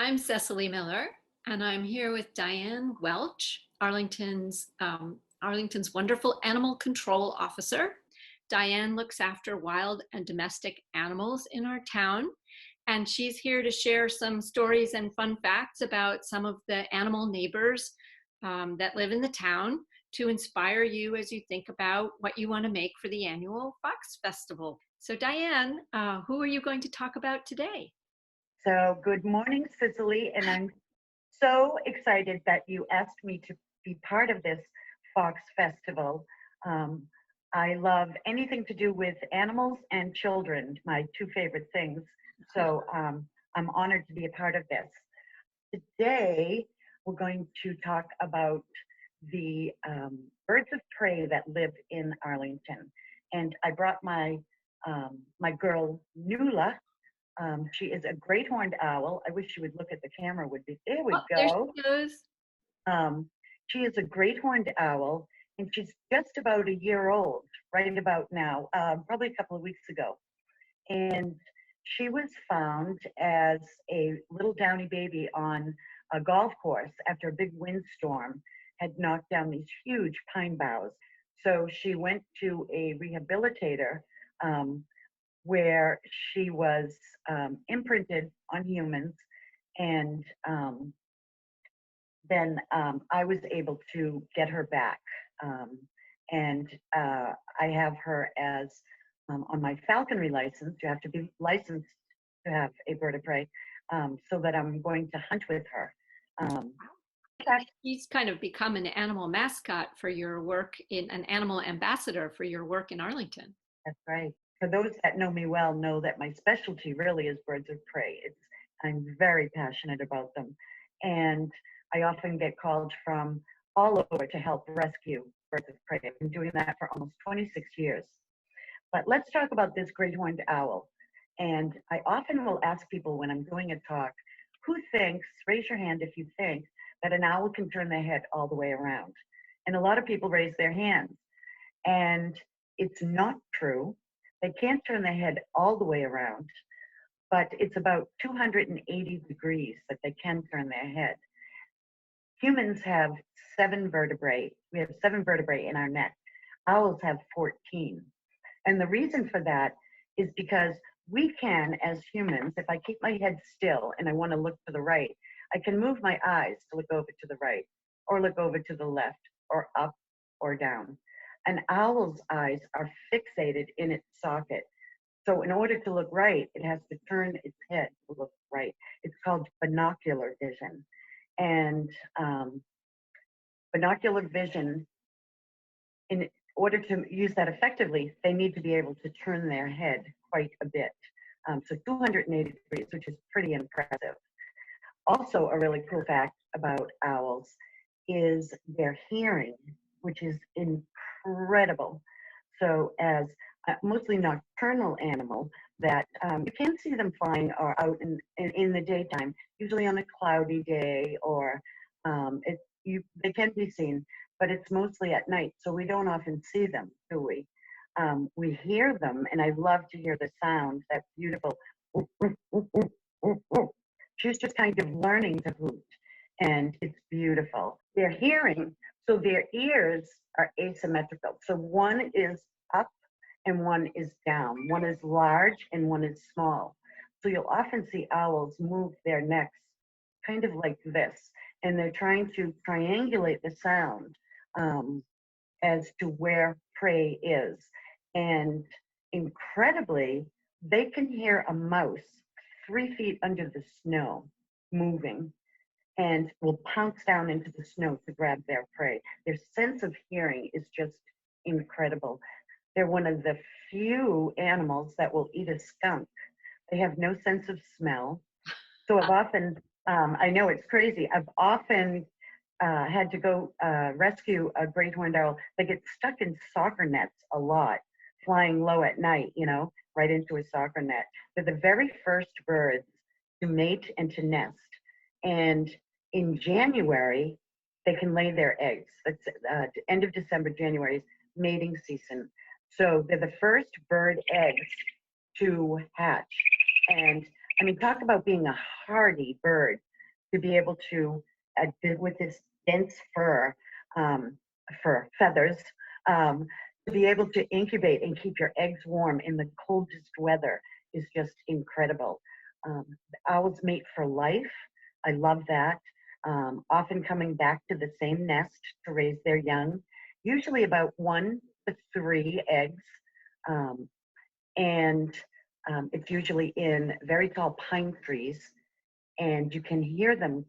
I'm Cecily Miller, and I'm here with Diane Welch, Arlington's wonderful animal control officer. Diane looks after wild and domestic animals in our town, and she's here to share some stories and fun facts about some of the animal neighbors that live in the town to inspire you as you think about what you want to make for the annual Fox Festival. So Diane, who are you going to talk about today? So good morning, Cecily, and I'm so excited that you asked me to be part of this Fox Festival. Um, I love anything to do with animals and children, my two favorite things. So I'm honored to be a part of this. Today, we're going to talk about the birds of prey that live in Arlington. And I brought my girl, Nuala. She is a great horned owl. I wish she would look at the camera. There we There go. she goes. She is a great horned owl, and she's just about a year old, right about now, probably a couple of weeks ago. And she was found as a little downy baby on a golf course after a big windstorm had knocked down these huge pine boughs. So she went to a rehabilitator where she was imprinted on humans, and then I was able to get her back. And I have her as on my falconry license. You have to be licensed to have a bird of prey, so that I'm going to hunt with her. She's kind of become an animal mascot for your work an animal ambassador for your work in Arlington. That's right. For those that know me well, know that my specialty really is birds of prey. I'm very passionate about them. And I often get called from all over to help rescue birds of prey. I've been doing that for almost 26 years. But let's talk about this great horned owl. And I often will ask people when I'm doing a talk, raise your hand if you think that an owl can turn their head all the way around. And a lot of people raise their hands. And it's not true. They can't turn their head all the way around, but it's about 280 degrees that they can turn their head. Humans have 7 vertebrae. We have 7 vertebrae in our neck. Owls have 14. And the reason for that is because we can, as humans, if I keep my head still and I want to look to the right, I can move my eyes to look over to the right, or look over to the left, or up or down. An owl's eyes are fixated in its socket. So in order to look right, it has to turn its head to look right. It's called binocular vision. And binocular vision, in order to use that effectively, they need to be able to turn their head quite a bit. So 280 degrees, which is pretty impressive. Also, a really cool fact about owls is their hearing, which is incredible. So as a mostly nocturnal animal, that you can see them flying or out in the daytime, usually on a cloudy day, or they can be seen, but it's mostly at night, so we don't often see them, do we? We hear them, and I love to hear the sound, that beautiful. She's just kind of learning to hoot, and it's beautiful. Their hearing, so their ears are asymmetrical. So one is up and one is down. One is large and one is small. So you'll often see owls move their necks kind of like this, and they're trying to triangulate the sound as to where prey is. And incredibly, they can hear a mouse 3 feet under the snow moving, and will pounce down into the snow to grab their prey. Their sense of hearing is just incredible. They're one of the few animals that will eat a skunk. They have no sense of smell. So I've often, I know it's crazy, I've often had to go rescue a great horned owl. They get stuck in soccer nets a lot, flying low at night, right into a soccer net. They're the very first birds to mate and to nest. And in January, they can lay their eggs. That's end of December, January is mating season. So they're the first bird eggs to hatch. And I mean, talk about being a hardy bird. to be able to, with this dense um, fur feathers, um, to be able to incubate and keep your eggs warm in the coldest weather is just incredible. Owls mate for life. I love that. Often coming back to the same nest to raise their young, usually about 1 to 3 eggs. Um, and it's usually in very tall pine trees, and you can hear them,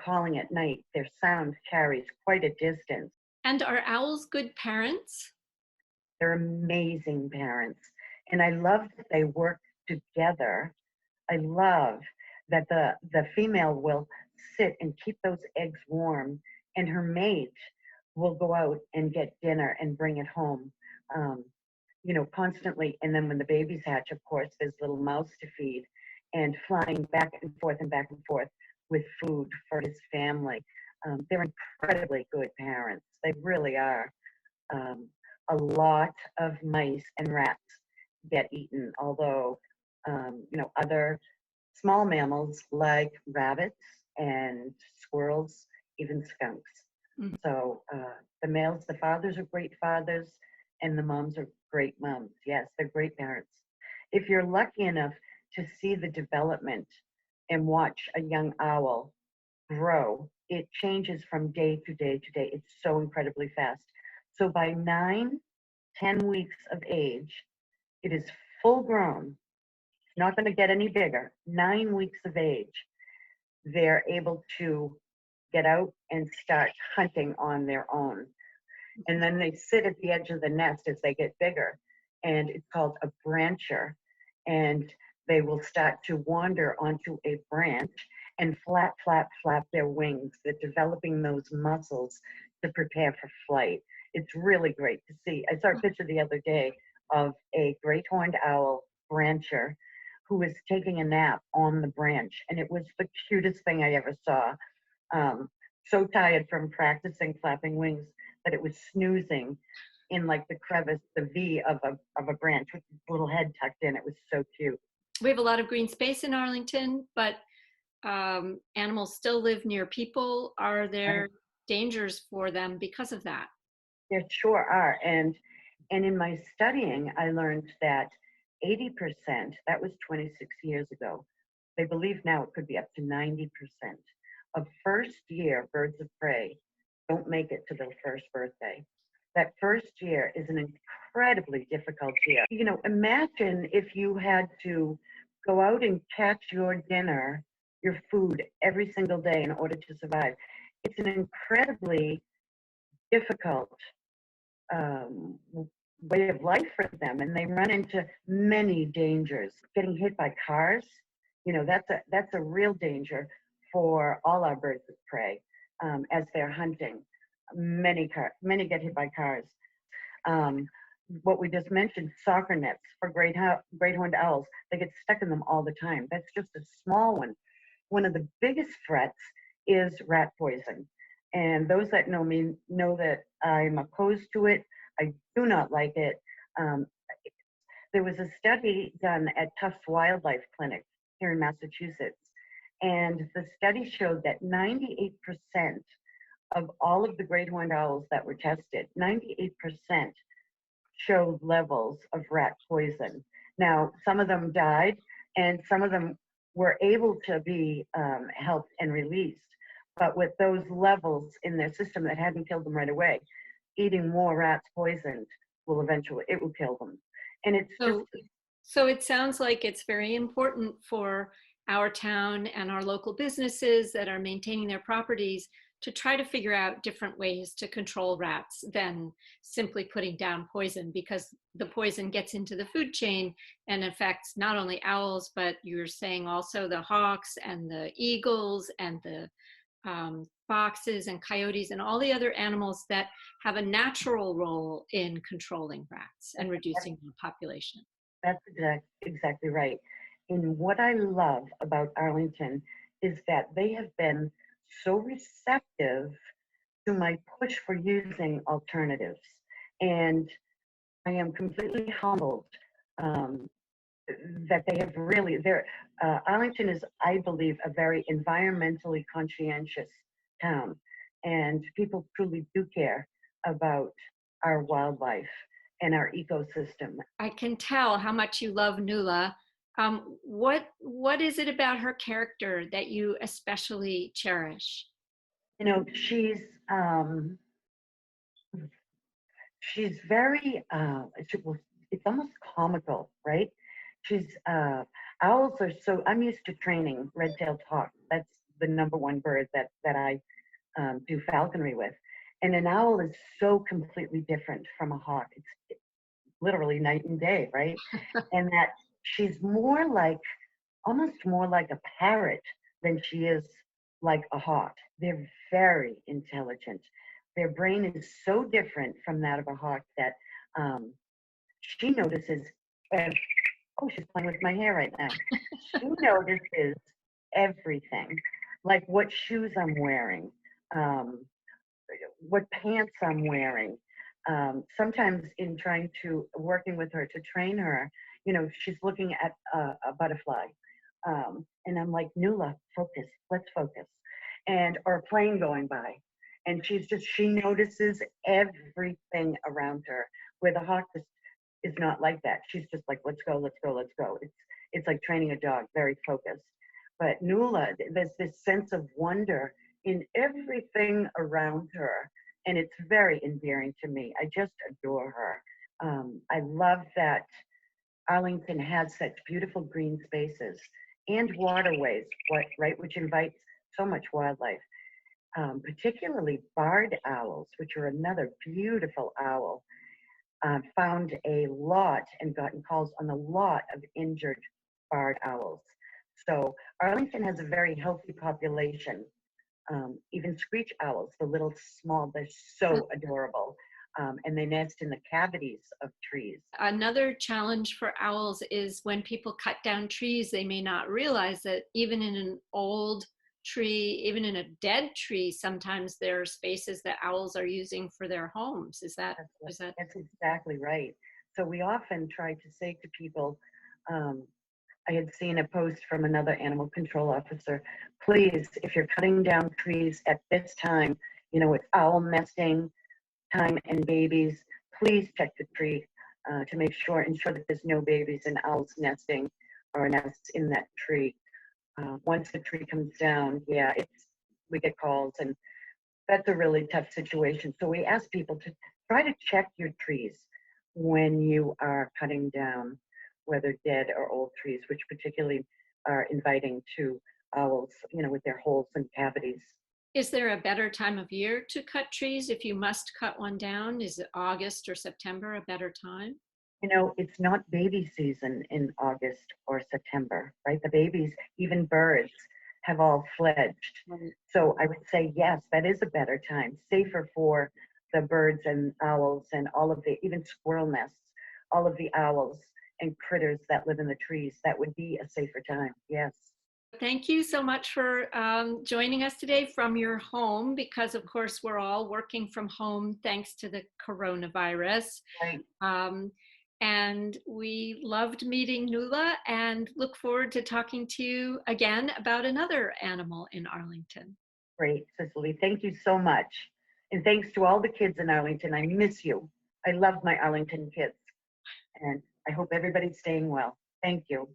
calling at night. Their sound carries quite a distance. And are owls good parents? They're amazing parents, and I love that they work together. I love that the female will sit and keep those eggs warm, and her mate will go out and get dinner and bring it home, um, constantly. And then when the babies hatch, of course, there's little mouths to feed, and flying back and back and forth with food for his family. They're incredibly good parents. They really are. Um, a lot of mice and rats get eaten, although other small mammals like rabbits and squirrels, even skunks. Mhm. So the fathers are great fathers, and the moms are great moms. Yes, they're great parents. If you're lucky enough to see the development and watch a young owl grow, it changes from day to day to day. It's so incredibly fast. So by 9, 10 weeks of age, it is full grown. It's not going to get any bigger. 9 weeks of age, they're able to get out and start hunting on their own. And then they sit at the edge of the nest as they get bigger, and it's called a brancher. And they will start to wander onto a branch and flap, flap, flap their wings. They're developing those muscles to prepare for flight. It's really great to see. I saw a picture the other day of a great horned owl brancher who was taking a nap on the branch, and it was the cutest thing I ever saw. Um, so tired from practicing flapping wings that it was snoozing in like the crevice, the V of a branch with its little head tucked in. It was so cute. We have a lot of green space in Arlington, but animals still live near people. Are there dangers for them because of that? There sure are. And in my studying, I learned that 80%, that was 26 years ago, they believe now it could be up to 90% of first year birds of prey don't make it to their first birthday. That first year is an incredibly difficult year. Imagine if you had to go out and catch your dinner, your food every single day in order to survive. It's an incredibly difficult um, way of life for them, and they run into many dangers. Getting hit by cars, that's a real danger for all our birds of prey as they're hunting. Many get hit by cars. Um, what we just mentioned, soccer nets for great horned owls, they get stuck in them all the time. That's just a small one. One of the biggest threats is rat poison. And those that know me know that I'm opposed to it. I do not like it. Um, there was a study done at Tufts Wildlife Clinic here in Massachusetts, and the study showed that 98% of all of the great horned owls that were tested, 98% showed levels of rat poison. Now, some of them died, and some of them were able to be helped and released. But with those levels in their system that hadn't killed them right away, eating more rats poisoned it will kill them. And it's So, so it sounds like it's very important for our town and our local businesses that are maintaining their properties to try to figure out different ways to control rats than simply putting down poison, because the poison gets into the food chain and affects not only owls, but you're saying also the hawks and the eagles and the foxes and coyotes and all the other animals that have a natural role in controlling rats and reducing the population. That's exactly right. And what I love about Arlington is that they have been so receptive to my push for using alternatives. And I am completely humbled that they have really, Arlington is, I believe, a very environmentally conscientious town, and people truly do care about our wildlife and our ecosystem. I can tell how much you love Nuala. What is it about her character that you especially cherish? You know, she's very it's almost comical, right? She's owls are so, I'm used to training red-tailed hawks. That's the number one bird that I do falconry with. And an owl is so completely different from a hawk. It's literally night and day, right? And that she's more like, almost more like a parrot than she is like a hawk. They're very intelligent. Their brain is so different from that of a hawk that um, she notices, and oh, she's playing with my hair right now. She notices everything, like what shoes I'm wearing, um, what pants I'm wearing. Sometimes in trying to working with her to train her, you know, she's looking at a butterfly, and I'm like, Nuala, focus, let's focus, and or a plane going by, and she notices everything around her. Where the hawk is not like that. She's just like, let's go, let's go, let's go. It's like training a dog, very focused. But Nuala, there's this sense of wonder in everything around her, and it's very endearing to me. I just adore her. I love that Arlington has such beautiful green spaces and waterways, right, which invites so much wildlife, particularly barred owls, which are another beautiful owl. Found a lot and gotten calls on a lot of injured barred owls. So Arlington has a very healthy population. Even screech owls, the little small, they're so adorable. And they nest in the cavities of trees. Another challenge for owls is when people cut down trees, they may not realize that even in an old tree, even in a dead tree, sometimes there are spaces that owls are using for their homes. That's exactly right. So we often try to say to people, I had seen a post from another animal control officer, please, if you're cutting down trees at this time, you know, it's owl nesting time and babies, please check the tree to ensure that there's no babies and owls nesting or nests in that tree. Once the tree comes down, yeah, we get calls, and that's a really tough situation. So we ask people to try to check your trees when you are cutting down, whether dead or old trees, which particularly are inviting to owls, you know, with their holes and cavities. Is there a better time of year to cut trees if you must cut one down? Is it August or September a better time? You know, it's not baby season in August or September, right? The babies, even birds, have all fledged. Right. So I would say, yes, that is a better time, safer for the birds and owls and all of the, even squirrel nests, all of the owls and critters that live in the trees. That would be a safer time, yes. Thank you so much for joining us today from your home, because of course we're all working from home thanks to the coronavirus. Right. And we loved meeting Nuala and look forward to talking to you again about another animal in Arlington. Great, Cecily. Thank you so much. And thanks to all the kids in Arlington. I miss you. I love my Arlington kids. And I hope everybody's staying well. Thank you.